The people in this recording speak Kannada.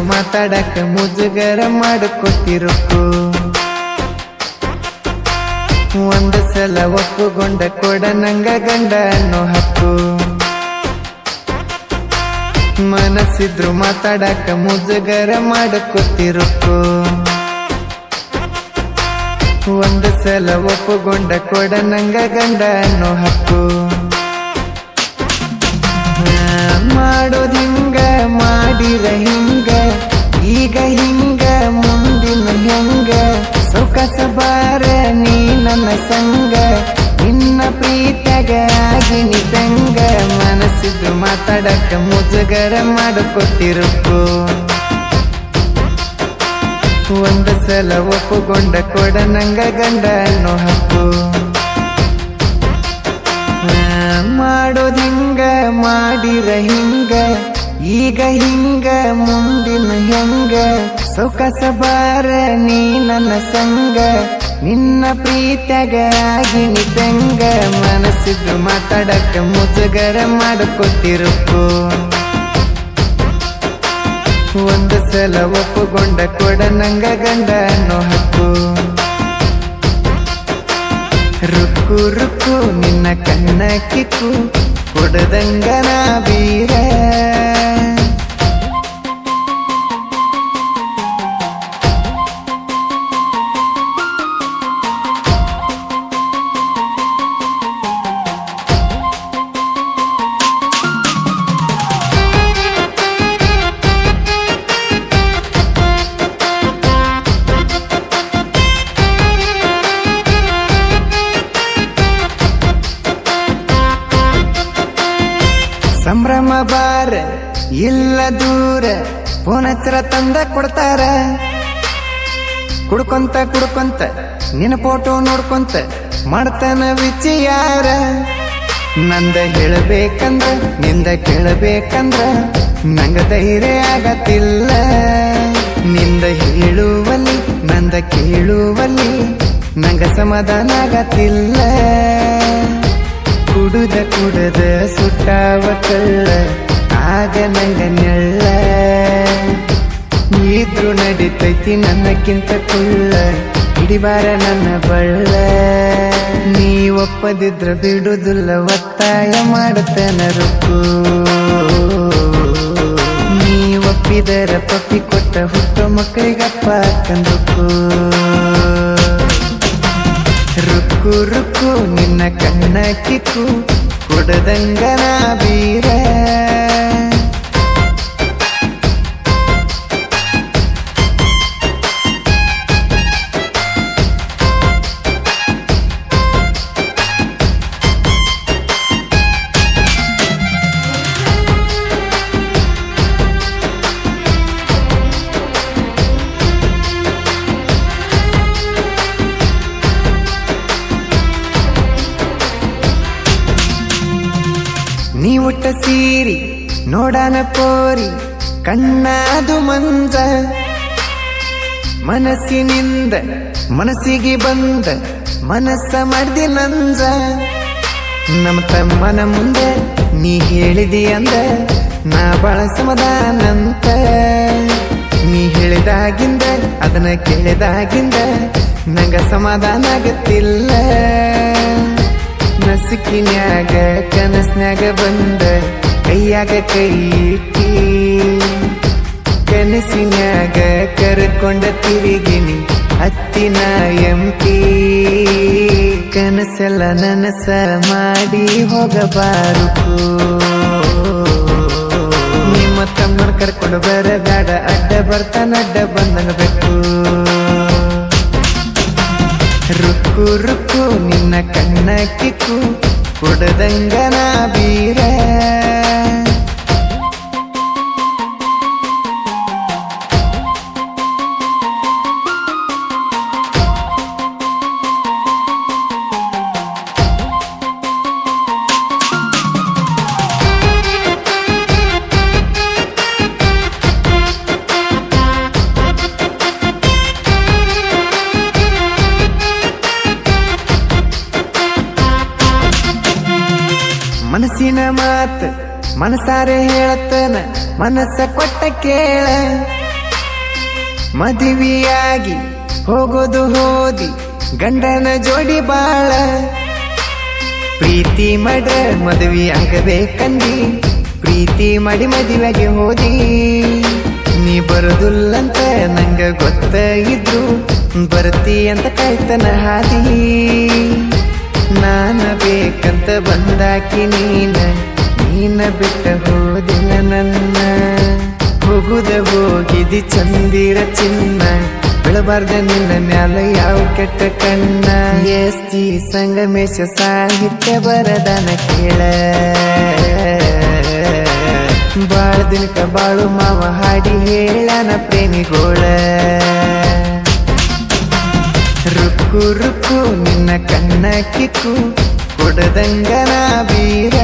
ಮಾತಾಡಕ ಮುಜುಗರ ಮಾಡಿಕೊಟ್ಟಿರುಕು ಒಂದು ಸಲ ಒಪ್ಪುಗೊಂಡ ಕೊಡ ನಂಗ ಗಂಡ ಅನ್ನೋ ಹಕ್ಕು ಮನಸ್ಸಿದ್ರು ಮಾತಾಡಕ ಮುಜುಗರ ಮಾಡಿಕೊಟ್ಟಿರುಕು ಒಂದು ಸಲ ಒಪ್ಪುಗೊಂಡ ಕೊಡ ನಂಗ ಗಂಡ ಅನ್ನೋ ಹಕ್ಕು ಮಾಡೋದ್ ಹಿಂಗ ಮಾಡಿರ ಹಿಂಗ ಈಗ ಹಿಂಗ ಮುಂದಿನ ಹೆಂಗ ಸೌಕಸ ಬಾರ ನೀ ನನ್ನ ಸಂಗ ನಿನ್ನ ಪ್ರೀತ್ಯಾಗ ಆಗಿನಿ ತಂಗ ಮನಸ್ಸಿದ್ದು ಮಾತಾಡಕ ಮುಜುಗರ ಮಾಡಿಕೊಟ್ಟಿರುಕು ಒಂದು ಸಲ ಒಪ್ಪುಗೊಂಡ ಕೊಡ ನಂಗ ಗಂಡ ಅನ್ನೋ ಹಕ್ಕು ಮಾಡೋದ್ ಹಿಂಗ ಮಾಡಿರ ಹಿಂಗ ಈಗ ಹಿಂಗ ಮುಂದಿನ ಹೆಂಗ ಸೌಕಸ ಬಾರ ನೀ ನನ್ನ ಸಂಗ ನಿನ್ನ ಪ್ರೀತ್ಯಾಗ ಆಗಿನಿ ತಂಗ ಮನಸ್ಸಿದ್ದು ಮಾತಾಡಕ ಮುಜುಗರ ಮಾಡಿಕೊಟ್ಟಿರುಕು ಒಂದು ಸಲ ಒಪ್ಪುಗೊಂಡ ಕೊಡ ನಂಗ ಗಂಡ ಅನ್ನೋ ಹಕ್ಕು ರುಕ್ಕು ರುಕ್ಕು ನಿನ್ನ ಕಣ್ಣ ಕಿಕ್ಕು ಕೊಡದಂಗನ ಬೀರ ಸಂಭ್ರಮ ಬಾರ ಇಲ್ಲ ದೂರ ಫೋನ್ ಹಚ್ಚರ ತಂದ ಕೊಡ್ತಾರ ಕುಡ್ಕೊಂತ ಕುಡ್ಕೊಂತ ನಿನ್ನ ಫೋಟೋ ನೋಡ್ಕೊಂತ ಮಾಡ್ತಾನ ವಿಚಾರ ನಂದ ಹೇಳಬೇಕಂದ್ರ ನಿಂದ ಕೇಳಬೇಕಂದ್ರ ನಂಗ ಧೈರ್ಯ ಆಗತ್ತಿಲ್ಲ ನಿಂದ ಹೇಳುವಲ್ಲಿ ನಂದ ಕೇಳುವಲ್ಲಿ ನಂಗ ಸಮಾಧಾನ ಆಗತ್ತಿಲ್ಲ ಕುಡುದ ಕುಡದ ಸುಟ್ಟಾವ ಕಳ್ಳ ಆಗ ನಂಗ ನೆಳ್ಳ ಇದ್ರು ನಡಿತೈತಿ ನನ್ನಕ್ಕಿಂತ ಕುಳ್ಳ ಹಿಡಿಬಾರ ನನ್ನ ಬಳ್ಳ ನೀ ಒಪ್ಪದಿದ್ರ ಬಿಡುದಿಲ್ಲ ಒತ್ತಾಯ ಮಾಡತನ ರುಕ್ಕು ನೀ ಒಪ್ಪಿದರ ಪಪ್ಪಿ ಕೊಟ್ಟ ಹುಟ್ಟೋ ಮಕ್ಕಳಿಗಪ್ಪ ಕಂದುಕು ರುಕ್ಕು ರುಕ್ಕು ನಿನ್ನ ಕಣ್ಣ ಕಿಕ್ಕು ಕೊಡದಂಗನ ಬೀರ ನೀ ಉಟ್ಟ ಸೀರಿ ನೋಡನ ಪೋರಿ ಕಣ್ಣಾದು ಮಂಜ ಮನಸ್ಸಿನಿಂದ ಮನಸ್ಸಿಗೆ ಬಂದ ಮನಸ್ಸ ಮಾಡ್ದಿ ನಂಜ ನಮ್ಮ ತಮ್ಮನ ಮುಂದೆ ನೀ ಹೇಳಿದಿ ಅಂದ ನಾ ಬಾಳ ಸಮಾಧಾನಂತ ನೀ ಹೇಳಿದಾಗಿಂದ ಅದನ್ನ ಕೇಳಿದಾಗಿಂದ ನಂಗ ಸಮಾಧಾನ ಆಗತ್ತಿಲ್ಲ ನಸಿಕಿನ್ಯಾಗ ಕನಸ್ನ್ಯಾಗ ಬಂದ ಕೈಯಾಗ ಕೈ ಇಟ್ಟಿ ಕನಸಿನ್ಯಾಗ ಕರ್ಕೊಂಡ ತಿರುಗಿನಿ ಹತ್ತಿನ ಎಂಟಿ ಕನಸೆಲ್ಲ ನನಸ ಮಾಡಿ ಹೋಗಬಾರದು ನಿಮ್ಮ ತಮ್ಮನ ಕರ್ಕೊಂಡು ಬರಬೇಡ ಅಡ್ಡ ಬರ್ತಾನ ಅಡ್ಡ ಬಂದಂಗ ಬೇಕು ರುಕ್ಕು ರುಕ್ಕು ನಿನ್ನ ಕಣ್ಣ ಕಿಕ್ಕು ಕೊಡದಂಗನ ಬೀರ ಮನಸ್ಸಿನ ಮಾತು ಮನಸಾರೆ ಹೇಳತ್ತನ ಮನಸ್ಸ ಕೊಟ್ಟ ಕೇಳ ಮದುವೆಯಾಗಿ ಹೋಗೋದು ಹೋದಿ ಗಂಡನ ಜೋಡಿ ಬಾಳ ಪ್ರೀತಿ ಮಾಡ್ರ ಮದುವೆ ಆಗಬೇಕಂದಿ ಪ್ರೀತಿ ಮಾಡಿ ಮದುವೆಗೆ ಹೋದಿ ನೀ ಬರುದಿಲ್ಲಂತ ನಂಗ ಗೊತ್ತ ಇದ್ರು ಬರ್ತಿ ಅಂತ ಕಾಯ್ತನ ಹಾದಿ ನಾನ ಬೇಕಂತ ಬಂದಾಕಿ ನೀನ ಬಿಟ್ಟ ಹೋದಿನ ನನ್ನ ಹೋಗುದ ಹೋಗಿದಿ ಚಂದಿರ ಚಿನ್ನ ಬೆಳಬಾರ್ದ ನಿನ್ನ ಮ್ಯಾಲ ಯಾವ ಕೆಟ್ಟ ಕಣ್ಣ ಎಸ್ತಿ ಸಂಗಮೇಶ ಸಾಹಿತ್ಯ ಬರದಾನ ಕೇಳ ಬಾಳ ದಿನಕ ಬಾಳು ಮಾವ ಹಾಡಿ ಹೇಳನ ಪ್ರೇಮಿಗೋಳ ರುಕ್ಕು ರುಕ್ಕು ನಿನ್ನ ಕಣ್ಣ ಕಿಕ್ಕು ಕೊಡದಂಗನ ಬೀರ